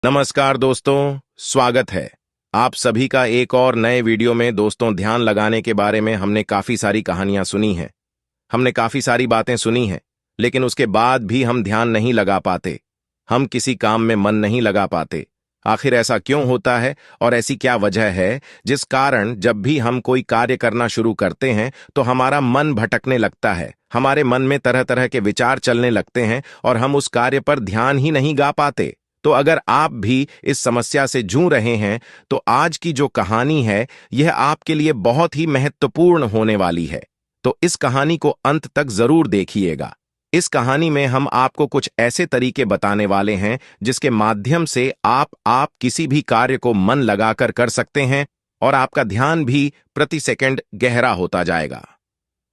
नमस्कार दोस्तों, स्वागत है आप सभी का एक और नए वीडियो में। दोस्तों, ध्यान लगाने के बारे में हमने काफी सारी कहानियां सुनी हैं, हमने काफी सारी बातें सुनी हैं, लेकिन उसके बाद भी हम ध्यान नहीं लगा पाते, हम किसी काम में मन नहीं लगा पाते। आखिर ऐसा क्यों होता है और ऐसी क्या वजह है जिस कारण जब भी हम कोई कार्य करना शुरू करते हैं तो हमारा मन भटकने लगता है, हमारे मन में तरह तरह के विचार चलने लगते हैं और हम उस कार्य पर ध्यान ही नहीं गा पाते। तो अगर आप भी इस समस्या से जूझ रहे हैं तो आज की जो कहानी है यह आपके लिए बहुत ही महत्वपूर्ण होने वाली है। तो इस कहानी को अंत तक जरूर देखिएगा। इस कहानी में हम आपको कुछ ऐसे तरीके बताने वाले हैं जिसके माध्यम से आप किसी भी कार्य को मन लगाकर कर सकते हैं और आपका ध्यान भी प्रति सेकंड गहरा होता जाएगा।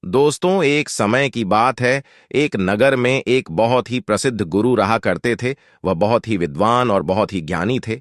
दोस्तों, एक समय की बात है, एक नगर में एक बहुत ही प्रसिद्ध गुरु रहा करते थे। वह बहुत ही विद्वान और बहुत ही ज्ञानी थे।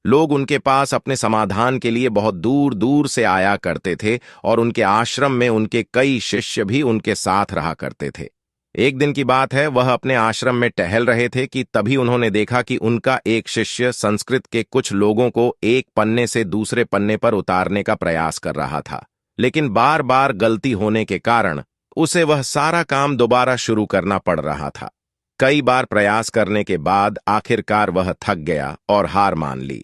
लोग उनके पास अपने समाधान के लिए बहुत दूर दूर से आया करते थे और उनके आश्रम में उनके कई शिष्य भी उनके साथ रहा करते थे। एक दिन की बात है, वह अपने आश्रम में टहल रहे थे कि तभी उन्होंने देखा कि उनका एक शिष्य संस्कृत के कुछ लोगों को एक पन्ने से दूसरे पन्ने पर उतारने का प्रयास कर रहा था, लेकिन बार बार गलती होने के कारण उसे वह सारा काम दोबारा शुरू करना पड़ रहा था। कई बार प्रयास करने के बाद आखिरकार वह थक गया और हार मान ली।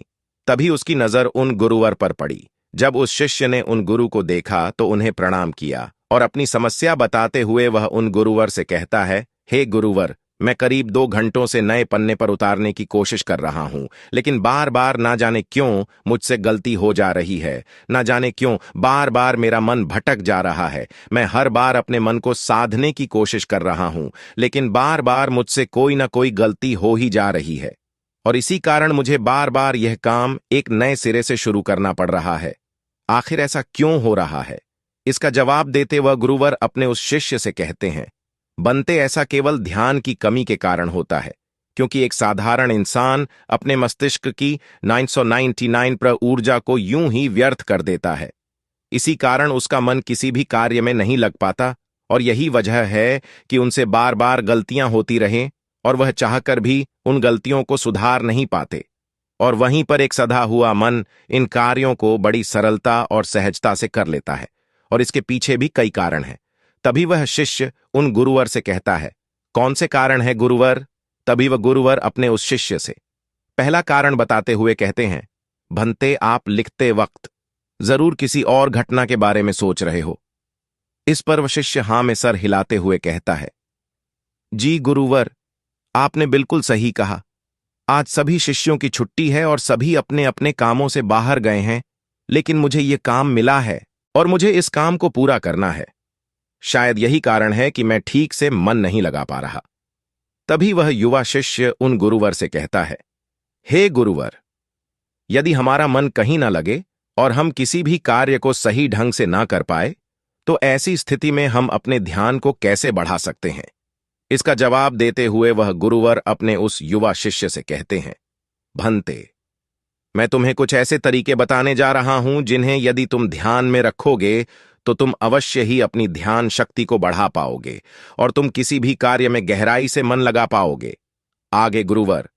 तभी उसकी नजर उन गुरुवर पर पड़ी। जब उस शिष्य ने उन गुरु को देखा तो उन्हें प्रणाम किया और अपनी समस्या बताते हुए वह उन गुरुवर से कहता है, हे गुरुवर, मैं करीब 2 घंटों से नए पन्ने पर उतारने की कोशिश कर रहा हूं, लेकिन बार बार ना जाने क्यों मुझसे गलती हो जा रही है, ना जाने क्यों बार बार मेरा मन भटक जा रहा है। मैं हर बार अपने मन को साधने की कोशिश कर रहा हूं, लेकिन बार बार मुझसे कोई ना कोई गलती हो ही जा रही है और इसी कारण मुझे बार बार यह काम एक नए सिरे से शुरू करना पड़ रहा है। आखिर ऐसा क्यों हो रहा है? इसका जवाब देते वह गुरुवर अपने उस शिष्य से कहते हैं, बनते ऐसा केवल ध्यान की कमी के कारण होता है, क्योंकि एक साधारण इंसान अपने मस्तिष्क की 999 पर ऊर्जा को यूं ही व्यर्थ कर देता है। इसी कारण उसका मन किसी भी कार्य में नहीं लग पाता और यही वजह है कि उनसे बार बार गलतियां होती रहें और वह चाहकर भी उन गलतियों को सुधार नहीं पाते। और वहीं पर एक सधा हुआ मन इन कार्यों को बड़ी सरलता और सहजता से कर लेता है और इसके पीछे भी कई कारण हैं। तभी वह शिष्य उन गुरुवर से कहता है, कौन से कारण है गुरुवर? तभी वह गुरुवर अपने उस शिष्य से पहला कारण बताते हुए कहते हैं, भंते, आप लिखते वक्त जरूर किसी और घटना के बारे में सोच रहे हो। इस पर वह शिष्य हां में सर हिलाते हुए कहता है, जी गुरुवर, आपने बिल्कुल सही कहा। आज सभी शिष्यों की छुट्टी है और सभी अपने अपने कामों से बाहर गए हैं, लेकिन मुझे ये काम मिला है और मुझे इस काम को पूरा करना है। शायद यही कारण है कि मैं ठीक से मन नहीं लगा पा रहा। तभी वह युवा शिष्य उन गुरुवर से कहता है, हे गुरुवर, यदि हमारा मन कहीं ना लगे और हम किसी भी कार्य को सही ढंग से ना कर पाए तो ऐसी स्थिति में हम अपने ध्यान को कैसे बढ़ा सकते हैं? इसका जवाब देते हुए वह गुरुवर अपने उस युवा शिष्य से कहते हैं, भंते, मैं तुम्हें कुछ ऐसे तरीके बताने जा रहा हूं जिन्हें यदि तुम ध्यान में रखोगे तो तुम अवश्य ही अपनी ध्यान शक्ति को बढ़ा पाओगे और तुम किसी भी कार्य में गहराई से मन लगा पाओगे। आगे गुरुवर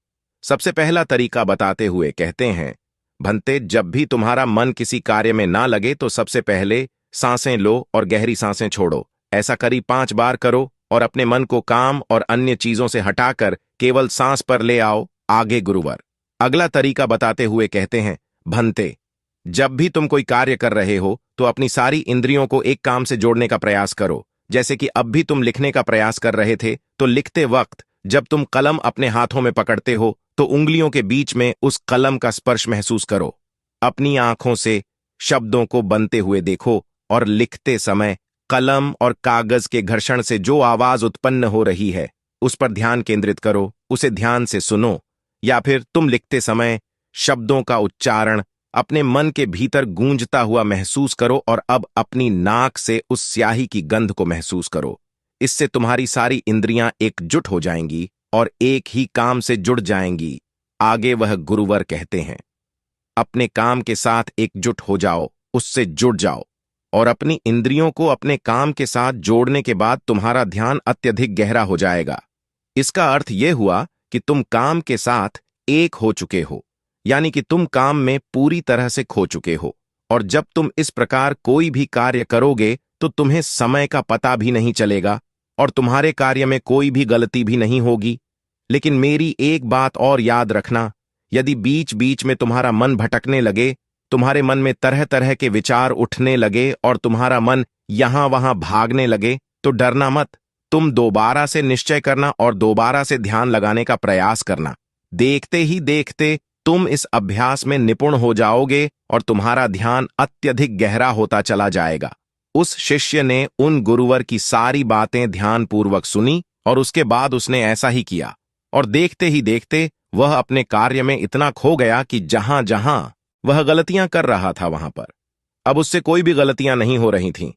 सबसे पहला तरीका बताते हुए कहते हैं, भंते, जब भी तुम्हारा मन किसी कार्य में ना लगे तो सबसे पहले सांसें लो और गहरी सांसें छोड़ो। ऐसा करीब 5 बार करो और अपने मन को काम और अन्य चीजों से हटाकर केवल सांस पर ले आओ। आगे गुरुवर अगला तरीका बताते हुए कहते हैं, भंते, जब भी तुम कोई कार्य कर रहे हो तो अपनी सारी इंद्रियों को एक काम से जोड़ने का प्रयास करो। जैसे कि अब भी तुम लिखने का प्रयास कर रहे थे तो लिखते वक्त जब तुम कलम अपने हाथों में पकड़ते हो तो उंगलियों के बीच में उस कलम का स्पर्श महसूस करो। अपनी आंखों से शब्दों को बनते हुए देखो और लिखते समय कलम और कागज के घर्षण से जो आवाज उत्पन्न हो रही है उस पर ध्यान केंद्रित करो, उसे ध्यान से सुनो। या फिर तुम लिखते समय शब्दों का उच्चारण अपने मन के भीतर गूंजता हुआ महसूस करो और अब अपनी नाक से उस स्याही की गंध को महसूस करो। इससे तुम्हारी सारी इंद्रियां एकजुट हो जाएंगी और एक ही काम से जुड़ जाएंगी। आगे वह गुरुवर कहते हैं, अपने काम के साथ एकजुट हो जाओ, उससे जुड़ जाओ और अपनी इंद्रियों को अपने काम के साथ जोड़ने के बाद तुम्हारा ध्यान अत्यधिक गहरा हो जाएगा। इसका अर्थ यह हुआ कि तुम काम के साथ एक हो चुके हो, यानी कि तुम काम में पूरी तरह से खो चुके हो। और जब तुम इस प्रकार कोई भी कार्य करोगे तो तुम्हें समय का पता भी नहीं चलेगा और तुम्हारे कार्य में कोई भी गलती भी नहीं होगी। लेकिन मेरी एक बात और याद रखना, यदि बीच बीच में तुम्हारा मन भटकने लगे, तुम्हारे मन में तरह तरह के विचार उठने लगे और तुम्हारा मन यहां वहां भागने लगे, तो डरना मत। तुम दोबारा से निश्चय करना और दोबारा से ध्यान लगाने का प्रयास करना। देखते ही देखते तुम इस अभ्यास में निपुण हो जाओगे और तुम्हारा ध्यान अत्यधिक गहरा होता चला जाएगा। उस शिष्य ने उन गुरुवर की सारी बातें ध्यानपूर्वक सुनी और उसके बाद उसने ऐसा ही किया। और देखते ही देखते वह अपने कार्य में इतना खो गया कि जहां जहां वह गलतियां कर रहा था वहां पर अब उससे कोई भी गलतियां नहीं हो रही थीं।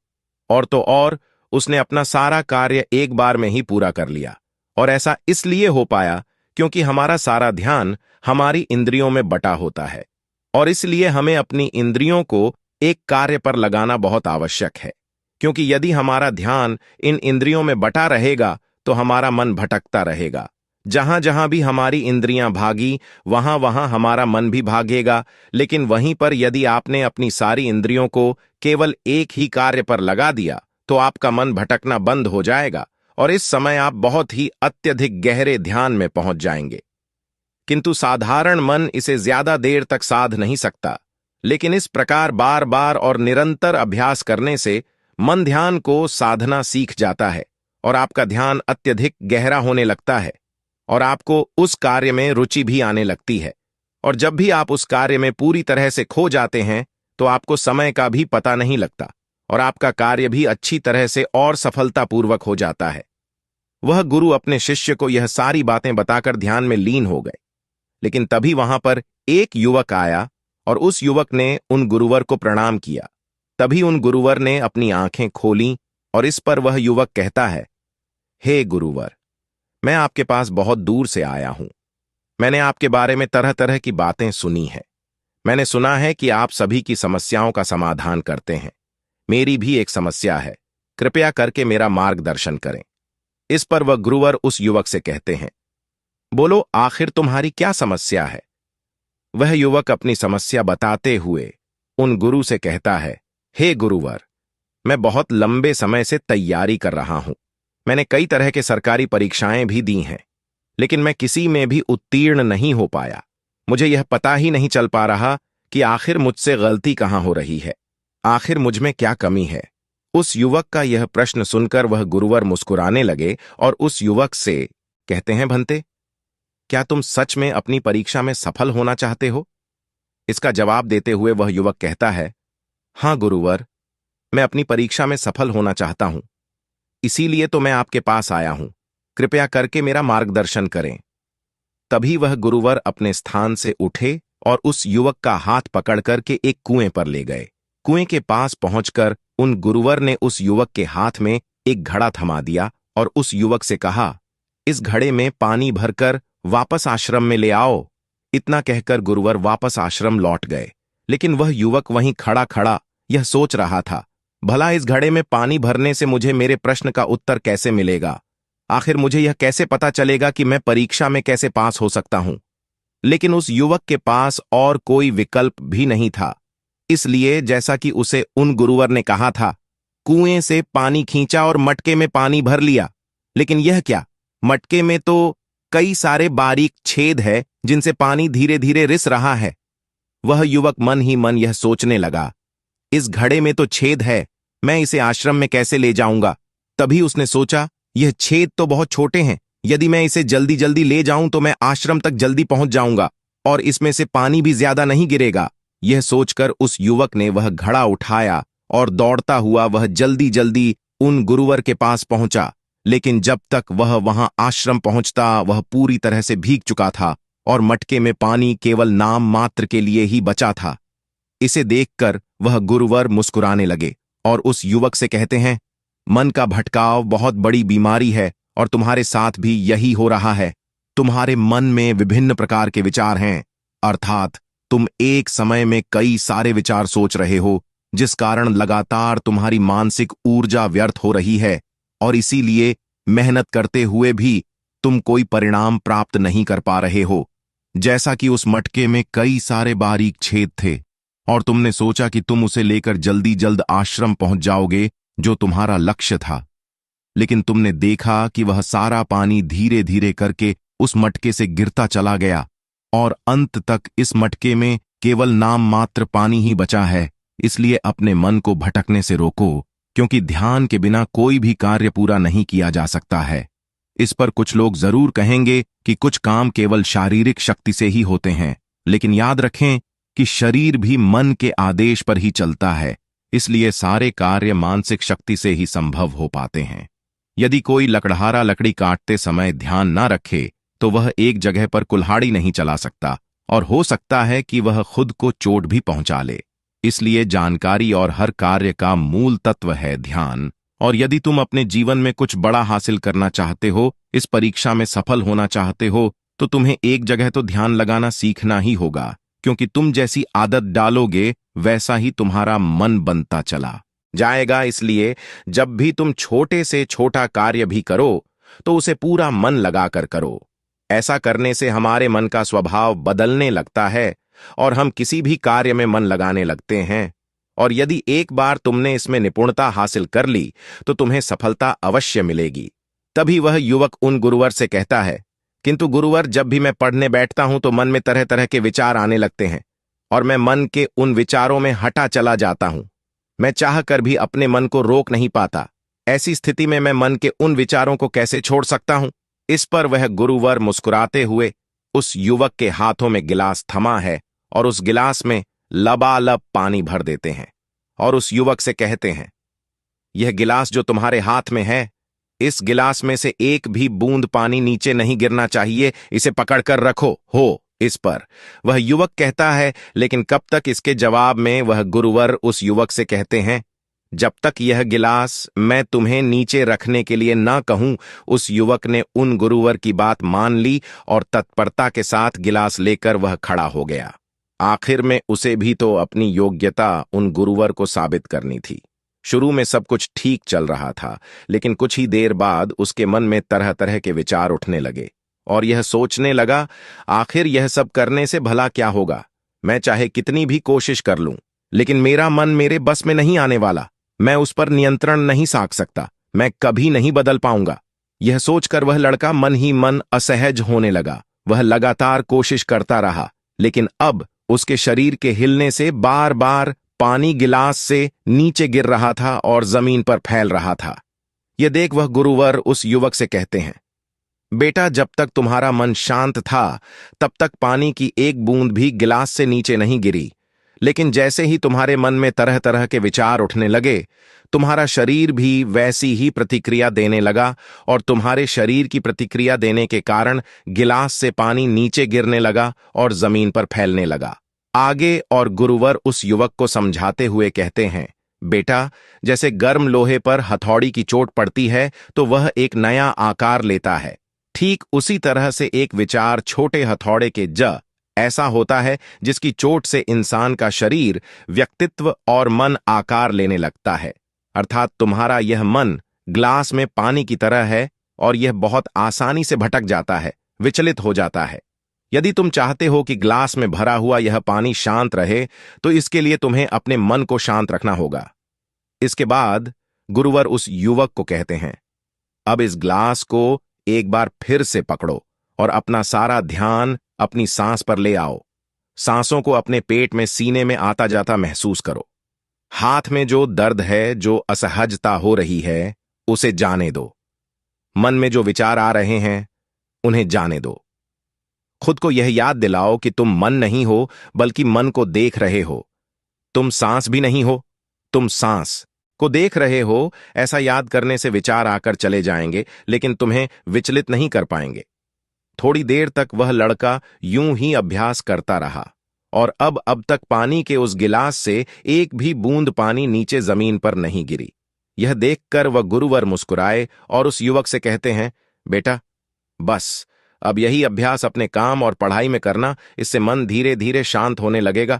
और तो और उसने अपना सारा कार्य एक बार में ही पूरा कर लिया। और ऐसा इसलिए हो पाया क्योंकि हमारा सारा ध्यान हमारी इंद्रियों में बटा होता है, और इसलिए हमें अपनी इंद्रियों को एक कार्य पर लगाना बहुत आवश्यक है। क्योंकि यदि हमारा ध्यान इन इंद्रियों में बटा रहेगा तो हमारा मन भटकता रहेगा। जहां जहां भी हमारी इंद्रियां भागी वहां वहां हमारा मन भी भागेगा। लेकिन वहीं पर यदि आपने अपनी सारी इंद्रियों को केवल एक ही कार्य पर लगा दिया तो आपका मन भटकना बंद हो जाएगा और इस समय आप बहुत ही अत्यधिक गहरे ध्यान में पहुंच जाएंगे। किंतु साधारण मन इसे ज्यादा देर तक साध नहीं सकता। लेकिन इस प्रकार बार बार और निरंतर अभ्यास करने से मन ध्यान को साधना सीख जाता है और आपका ध्यान अत्यधिक गहरा होने लगता है और आपको उस कार्य में रुचि भी आने लगती है। और जब भी आप उस कार्य में पूरी तरह से खो जाते हैं तो आपको समय का भी पता नहीं लगता और आपका कार्य भी अच्छी तरह से और सफलतापूर्वक हो जाता है। वह गुरु अपने शिष्य को यह सारी बातें बताकर ध्यान में लीन हो गए। लेकिन तभी वहां पर एक युवक आया और उस युवक ने उन गुरुवर को प्रणाम किया। तभी उन गुरुवर ने अपनी आंखें खोलीं और इस पर वह युवक कहता है, हे गुरुवर, मैं आपके पास बहुत दूर से आया हूं। मैंने आपके बारे में तरह तरह की बातें सुनी हैं। मैंने सुना है कि आप सभी की समस्याओं का समाधान करते हैं। मेरी भी एक समस्या है, कृपया करके मेरा मार्गदर्शन करें। इस पर वह गुरुवर उस युवक से कहते हैं, बोलो आखिर तुम्हारी क्या समस्या है। वह युवक अपनी समस्या बताते हुए उन गुरु से कहता है, हे गुरुवर, मैं बहुत लंबे समय से तैयारी कर रहा हूं। मैंने कई तरह के सरकारी परीक्षाएं भी दी हैं, लेकिन मैं किसी में भी उत्तीर्ण नहीं हो पाया। मुझे यह पता ही नहीं चल पा रहा कि आखिर मुझसे गलती कहां हो रही है, आखिर मुझ में क्या कमी है। उस युवक का यह प्रश्न सुनकर वह गुरुवर मुस्कुराने लगे और उस युवक से कहते हैं, भंते, क्या तुम सच में अपनी परीक्षा में सफल होना चाहते हो? इसका जवाब देते हुए वह युवक कहता है, हां गुरुवर, मैं अपनी परीक्षा में सफल होना चाहता हूं। इसीलिए तो मैं आपके पास आया हूं। कृपया करके मेरा मार्गदर्शन करें। तभी वह गुरुवर अपने स्थान से उठे और उस युवक का हाथ पकड़ करके एक कुएं पर ले गए। कुएं के पास पहुंचकर उन गुरुवर ने उस युवक के हाथ में एक घड़ा थमा दिया और उस युवक से कहा, इस घड़े में पानी भरकर वापस आश्रम में ले आओ। इतना कहकर गुरुवर वापस आश्रम लौट गए। लेकिन वह युवक वहीं खड़ा खड़ा यह सोच रहा था, भला इस घड़े में पानी भरने से मुझे मेरे प्रश्न का उत्तर कैसे मिलेगा? आखिर मुझे यह कैसे पता चलेगा कि मैं परीक्षा में कैसे पास हो सकता हूं? लेकिन उस युवक के पास और कोई विकल्प भी नहीं था। इसलिए जैसा कि उसे उन गुरुवर ने कहा था, कुएं से पानी खींचा और मटके में पानी भर लिया। लेकिन यह क्या, मटके में तो कई सारे बारीक छेद है जिनसे पानी धीरे धीरे रिस रहा है। वह युवक मन ही मन यह सोचने लगा, इस घड़े में तो छेद है, मैं इसे आश्रम में कैसे ले जाऊंगा? तभी उसने सोचा, यह छेद तो बहुत छोटे हैं, यदि मैं इसे जल्दी जल्दी ले जाऊं तो मैं आश्रम तक जल्दी पहुंच जाऊंगा और इसमें से पानी भी ज्यादा नहीं गिरेगा। यह सोचकर उस युवक ने वह घड़ा उठाया और दौड़ता हुआ वह जल्दी जल्दी उन गुरुवर के पास पहुंचा। लेकिन जब तक वह वहां आश्रम पहुंचता वह पूरी तरह से भीग चुका था और मटके में पानी केवल नाम मात्र के लिए ही बचा था। इसे देखकर वह गुरुवर मुस्कुराने लगे और उस युवक से कहते हैं, मन का भटकाव बहुत बड़ी बीमारी है और तुम्हारे साथ भी यही हो रहा है। तुम्हारे मन में विभिन्न प्रकार के विचार हैं, अर्थात तुम एक समय में कई सारे विचार सोच रहे हो, जिस कारण लगातार तुम्हारी मानसिक ऊर्जा व्यर्थ हो रही है और इसीलिए मेहनत करते हुए भी तुम कोई परिणाम प्राप्त नहीं कर पा रहे हो। जैसा कि उस मटके में कई सारे बारीक छेद थे, और तुमने सोचा कि तुम उसे लेकर जल्दी जल्द आश्रम पहुंच जाओगे, जो तुम्हारा लक्ष्य था। लेकिन तुमने देखा कि वह सारा पानी धीरे धीरे करके उस मटके से गिरता चला गया, और अंत तक इस मटके में केवल नाम मात्र पानी ही बचा है। इसलिए अपने मन को भटकने से रोको, क्योंकि ध्यान के बिना कोई भी कार्य पूरा नहीं किया जा सकता है। इस पर कुछ लोग जरूर कहेंगे कि कुछ काम केवल शारीरिक शक्ति से ही होते हैं, लेकिन याद रखें कि शरीर भी मन के आदेश पर ही चलता है, इसलिए सारे कार्य मानसिक शक्ति से ही संभव हो पाते हैं। यदि कोई लकड़हारा लकड़ी काटते समय ध्यान न रखे तो वह एक जगह पर कुल्हाड़ी नहीं चला सकता, और हो सकता है कि वह खुद को चोट भी पहुंचा ले। इसलिए जानकारी और हर कार्य का मूल तत्व है ध्यान। और यदि तुम अपने जीवन में कुछ बड़ा हासिल करना चाहते हो, इस परीक्षा में सफल होना चाहते हो, तो तुम्हें एक जगह तो ध्यान लगाना सीखना ही होगा, क्योंकि तुम जैसी आदत डालोगे वैसा ही तुम्हारा मन बनता चला जाएगा। इसलिए जब भी तुम छोटे से छोटा कार्य भी करो तो उसे पूरा मन लगाकर करो। ऐसा करने से हमारे मन का स्वभाव बदलने लगता है और हम किसी भी कार्य में मन लगाने लगते हैं। और यदि एक बार तुमने इसमें निपुणता हासिल कर ली तो तुम्हें सफलता अवश्य मिलेगी। तभी वह युवक उन गुरुवर से कहता है, किंतु गुरुवर, जब भी मैं पढ़ने बैठता हूं तो मन में तरह तरह के विचार आने लगते हैं और मैं मन के उन विचारों में हटा चला जाता हूं। मैं चाह कर भी अपने मन को रोक नहीं पाता। ऐसी स्थिति में मैं मन के उन विचारों को कैसे छोड़ सकता हूं? इस पर वह गुरुवर मुस्कुराते हुए उस युवक के हाथों में गिलास थमा है और उस गिलास में लबालब पानी भर देते हैं और उस युवक से कहते हैं, यह गिलास जो तुम्हारे हाथ में है, इस गिलास में से एक भी बूंद पानी नीचे नहीं गिरना चाहिए, इसे पकड़कर रखो हो। इस पर वह युवक कहता है, लेकिन कब तक? इसके जवाब में वह गुरुवर उस युवक से कहते हैं, जब तक यह गिलास मैं तुम्हें नीचे रखने के लिए ना कहूं। उस युवक ने उन गुरुवर की बात मान ली और तत्परता के साथ गिलास लेकर वह खड़ा हो गया। आखिर में उसे भी तो अपनी योग्यता उन गुरुवर को साबित करनी थी। शुरू में सब कुछ ठीक चल रहा था, लेकिन कुछ ही देर बाद उसके मन में तरह तरह के विचार उठने लगे और यह सोचने लगा, आखिर यह सब करने से भला क्या होगा? मैं चाहे कितनी भी कोशिश कर लूं, लेकिन मेरा मन मेरे बस में नहीं आने वाला। मैं उस पर नियंत्रण नहीं साध सकता। मैं कभी नहीं बदल पाऊंगा। यह सोचकर वह लड़का मन ही मन असहज होने लगा। वह लगातार कोशिश करता रहा, लेकिन अब उसके शरीर के हिलने से बार बार पानी गिलास से नीचे गिर रहा था और जमीन पर फैल रहा था। यह देख वह गुरुवर उस युवक से कहते हैं, बेटा, जब तक तुम्हारा मन शांत था तब तक पानी की एक बूंद भी गिलास से नीचे नहीं गिरी, लेकिन जैसे ही तुम्हारे मन में तरह तरह के विचार उठने लगे, तुम्हारा शरीर भी वैसी ही प्रतिक्रिया देने लगा और तुम्हारे शरीर की प्रतिक्रिया देने के कारण गिलास से पानी नीचे गिरने लगा और जमीन पर फैलने लगा। आगे और गुरुवर उस युवक को समझाते हुए कहते हैं, बेटा, जैसे गर्म लोहे पर हथौड़ी की चोट पड़ती है तो वह एक नया आकार लेता है, ठीक उसी तरह से एक विचार छोटे हथौड़े के ऐसा होता है जिसकी चोट से इंसान का शरीर, व्यक्तित्व और मन आकार लेने लगता है। अर्थात तुम्हारा यह मन ग्लास में पानी की तरह है और यह बहुत आसानी से भटक जाता है, विचलित हो जाता है। यदि तुम चाहते हो कि ग्लास में भरा हुआ यह पानी शांत रहे, तो इसके लिए तुम्हें अपने मन को शांत रखना होगा। इसके बाद गुरुवर उस युवक को कहते हैं, अब इस ग्लास को एक बार फिर से पकड़ो और अपना सारा ध्यान अपनी सांस पर ले आओ। सांसों को अपने पेट में, सीने में आता जाता महसूस करो। हाथ में जो दर्द है, जो असहजता हो रही है, उसे जाने दो। मन में जो विचार आ रहे हैं, उन्हें जाने दो। खुद को यह याद दिलाओ कि तुम मन नहीं हो, बल्कि मन को देख रहे हो। तुम सांस भी नहीं हो, तुम सांस को देख रहे हो। ऐसा याद करने से विचार आकर चले जाएंगे, लेकिन तुम्हें विचलित नहीं कर पाएंगे। थोड़ी देर तक वह लड़का यूं ही अभ्यास करता रहा और अब तक पानी के उस गिलास से एक भी बूंद पानी नीचे जमीन पर नहीं गिरी। यह देखकर वह गुरुवर मुस्कुराए और उस युवक से कहते हैं, बेटा, बस अब यही अभ्यास अपने काम और पढ़ाई में करना। इससे मन धीरे धीरे शांत होने लगेगा।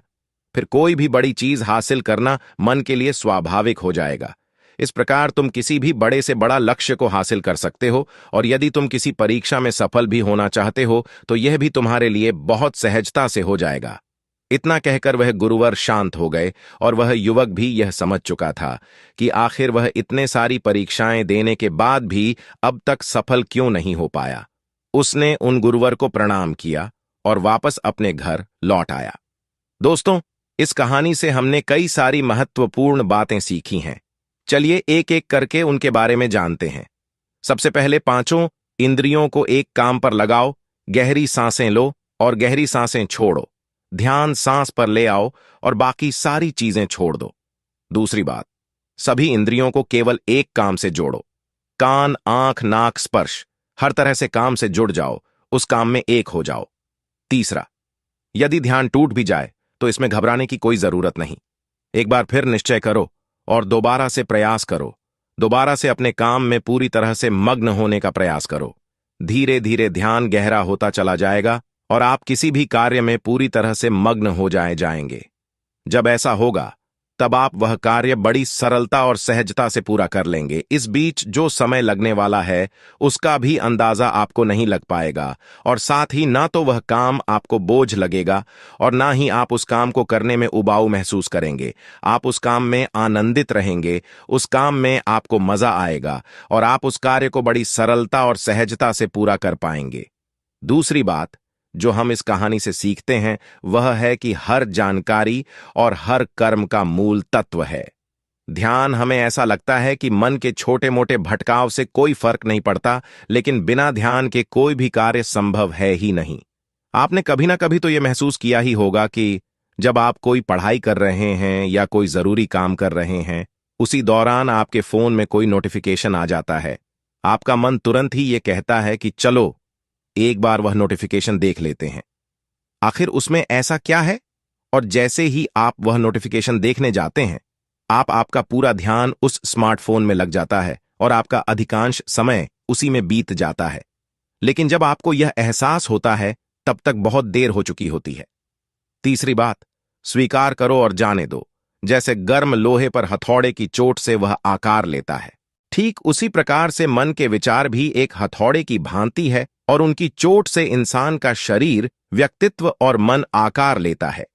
फिर कोई भी बड़ी चीज हासिल करना मन के लिए स्वाभाविक हो जाएगा। इस प्रकार तुम किसी भी बड़े से बड़ा लक्ष्य को हासिल कर सकते हो, और यदि तुम किसी परीक्षा में सफल भी होना चाहते हो तो यह भी तुम्हारे लिए बहुत सहजता से हो जाएगा। इतना कहकर वह गुरुवर शांत हो गए, और वह युवक भी यह समझ चुका था कि आखिर वह इतने सारी परीक्षाएं देने के बाद भी अब तक सफल क्यों नहीं हो पाया। उसने उन गुरुवर को प्रणाम किया और वापस अपने घर लौट आया। दोस्तों, इस कहानी से हमने कई सारी महत्वपूर्ण बातें सीखी हैं। चलिए एक एक करके उनके बारे में जानते हैं। सबसे पहले, पांचों इंद्रियों को एक काम पर लगाओ। गहरी सांसें लो और गहरी सांसें छोड़ो। ध्यान सांस पर ले आओ और बाकी सारी चीजें छोड़ दो। दूसरी बात, सभी इंद्रियों को केवल एक काम से जोड़ो। कान, आंख, नाक, स्पर्श, हर तरह से काम से जुड़ जाओ, उस काम में एक हो जाओ। तीसरा, यदि ध्यान टूट भी जाए तो इसमें घबराने की कोई जरूरत नहीं। एक बार फिर निश्चय करो और दोबारा से प्रयास करो। दोबारा से अपने काम में पूरी तरह से मग्न होने का प्रयास करो। धीरे धीरे ध्यान गहरा होता चला जाएगा और आप किसी भी कार्य में पूरी तरह से मग्न हो जाएंगे। जब ऐसा होगा तब आप वह कार्य बड़ी सरलता और सहजता से पूरा कर लेंगे। इस बीच जो समय लगने वाला है उसका भी अंदाजा आपको नहीं लग पाएगा, और साथ ही ना तो वह काम आपको बोझ लगेगा और ना ही आप उस काम को करने में उबाऊ महसूस करेंगे। आप उस काम में आनंदित रहेंगे, उस काम में आपको मजा आएगा और आप उस कार्य को बड़ी सरलता और सहजता से पूरा कर पाएंगे। दूसरी बात जो हम इस कहानी से सीखते हैं वह है कि हर जानकारी और हर कर्म का मूल तत्व है ध्यान। हमें ऐसा लगता है कि मन के छोटे मोटे भटकाव से कोई फर्क नहीं पड़ता, लेकिन बिना ध्यान के कोई भी कार्य संभव है ही नहीं। आपने कभी ना कभी तो यह महसूस किया ही होगा कि जब आप कोई पढ़ाई कर रहे हैं या कोई जरूरी काम कर रहे हैं, उसी दौरान आपके फोन में कोई नोटिफिकेशन आ जाता है। आपका मन तुरंत ही यह कहता है कि चलो एक बार वह नोटिफिकेशन देख लेते हैं, आखिर उसमें ऐसा क्या है। और जैसे ही आप वह नोटिफिकेशन देखने जाते हैं, आपका पूरा ध्यान उस स्मार्टफोन में लग जाता है और आपका अधिकांश समय उसी में बीत जाता है। लेकिन जब आपको यह एहसास होता है तब तक बहुत देर हो चुकी होती है। तीसरी बात, स्वीकार करो और जाने दो। जैसे गर्म लोहे पर हथौड़े की चोट से वह आकार लेता है, ठीक उसी प्रकार से मन के विचार भी एक हथौड़े की भांति है और उनकी चोट से इंसान का शरीर, व्यक्तित्व और मन आकार लेता है।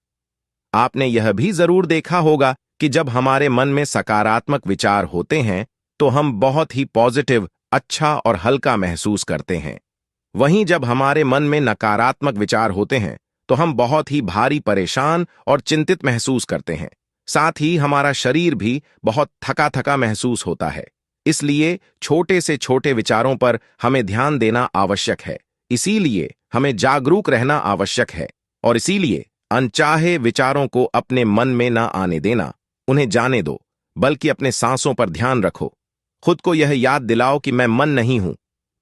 आपने यह भी जरूर देखा होगा कि जब हमारे मन में सकारात्मक विचार होते हैं तो हम बहुत ही पॉजिटिव, अच्छा और हल्का महसूस करते हैं। वहीं जब हमारे मन में नकारात्मक विचार होते हैं तो हम बहुत ही भारी, परेशान और चिंतित महसूस करते हैं। साथ ही हमारा शरीर भी बहुत थका थका महसूस होता है। इसलिए छोटे से छोटे विचारों पर हमें ध्यान देना आवश्यक है। इसीलिए हमें जागरूक रहना आवश्यक है, और इसीलिए अनचाहे विचारों को अपने मन में ना आने देना, उन्हें जाने दो, बल्कि अपने सांसों पर ध्यान रखो। खुद को यह याद दिलाओ कि मैं मन नहीं हूं,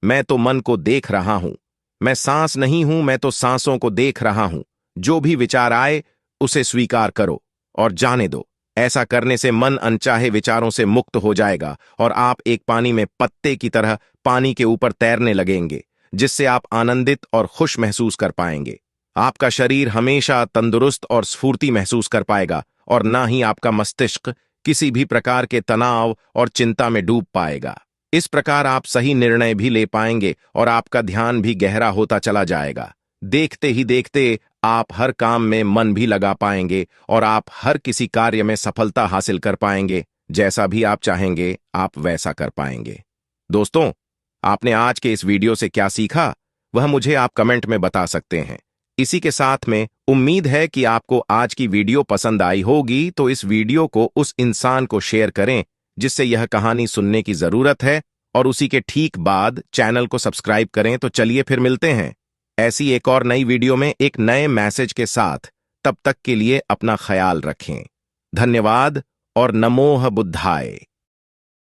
मैं तो मन को देख रहा हूं। मैं सांस नहीं हूं, मैं तो सांसों को देख रहा हूं। जो भी विचार आए उसे स्वीकार करो और जाने दो। ऐसा करने से मन अनचाहे विचारों से मुक्त हो जाएगा और आप एक पानी में पत्ते की तरह पानी के ऊपर तैरने लगेंगे, जिससे आप आनंदित और खुश महसूस कर पाएंगे। आपका शरीर हमेशा तंदुरुस्त और स्फूर्ति महसूस कर पाएगा और ना ही आपका मस्तिष्क किसी भी प्रकार के तनाव और चिंता में डूब पाएगा। इस प्रकार आप सही निर्णय भी ले पाएंगे और आपका ध्यान भी गहरा होता चला जाएगा। देखते ही देखते आप हर काम में मन भी लगा पाएंगे और आप हर किसी कार्य में सफलता हासिल कर पाएंगे। जैसा भी आप चाहेंगे आप वैसा कर पाएंगे। दोस्तों, आपने आज के इस वीडियो से क्या सीखा वह मुझे आप कमेंट में बता सकते हैं। इसी के साथ में उम्मीद है कि आपको आज की वीडियो पसंद आई होगी, तो इस वीडियो को उस इंसान को शेयर करें जिससे यह कहानी सुनने की जरूरत है, और उसी के ठीक बाद चैनल को सब्सक्राइब करें। तो चलिए फिर मिलते हैं ऐसी एक और नई वीडियो में एक नए मैसेज के साथ। तब तक के लिए अपना ख्याल रखें। धन्यवाद और नमोह बुद्धाय।